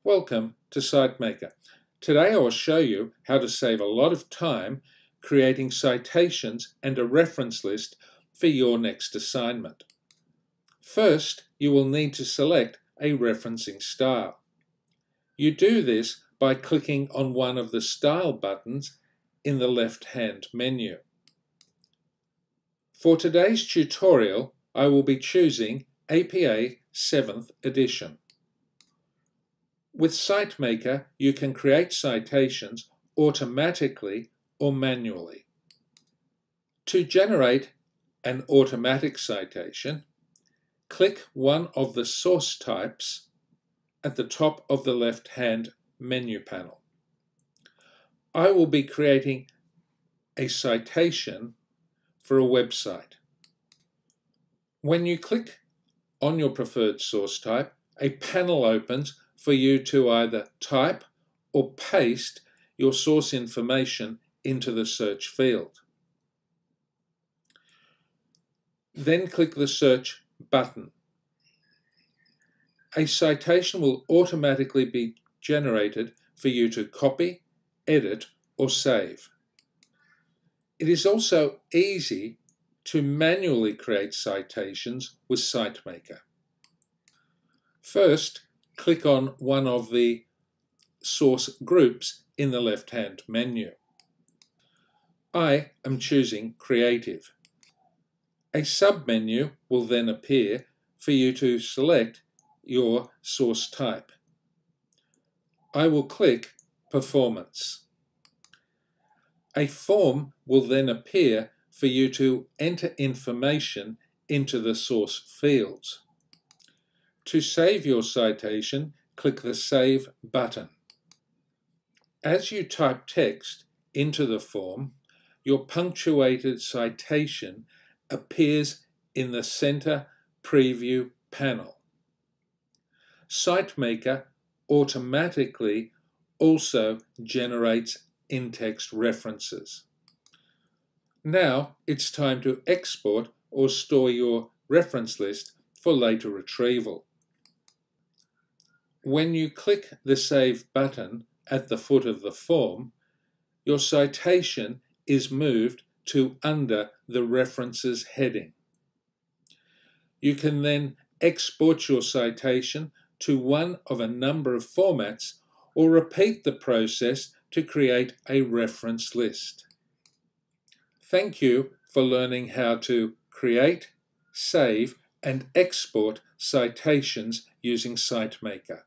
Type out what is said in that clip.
Welcome to SiteMaker. Today I will show you how to save a lot of time creating citations and a reference list for your next assignment. First, you will need to select a referencing style. You do this by clicking on one of the Style buttons in the left-hand menu. For today's tutorial, I will be choosing APA 7th edition. With SiteMaker, you can create citations automatically or manually. To generate an automatic citation, click one of the source types at the top of the left-hand menu panel. I will be creating a citation for a website. When you click on your preferred source type, a panel opens for you to either type or paste your source information into the search field. Then click the Search button. A citation will automatically be generated for you to copy, edit, or save. It is also easy to manually create citations with SiteMaker. First, click on one of the source groups in the left-hand menu. I am choosing Creative. A sub-menu will then appear for you to select your source type. I will click Performance. A form will then appear for you to enter information into the source fields. To save your citation, click the Save button. As you type text into the form, your punctuated citation appears in the center preview panel. SiteMaker automatically also generates in-text references. Now it's time to export or store your reference list for later retrieval. When you click the Save button at the foot of the form, your citation is moved to under the References heading. You can then export your citation to one of a number of formats or repeat the process to create a reference list. Thank you for learning how to create, save, and export citations using SiteMaker.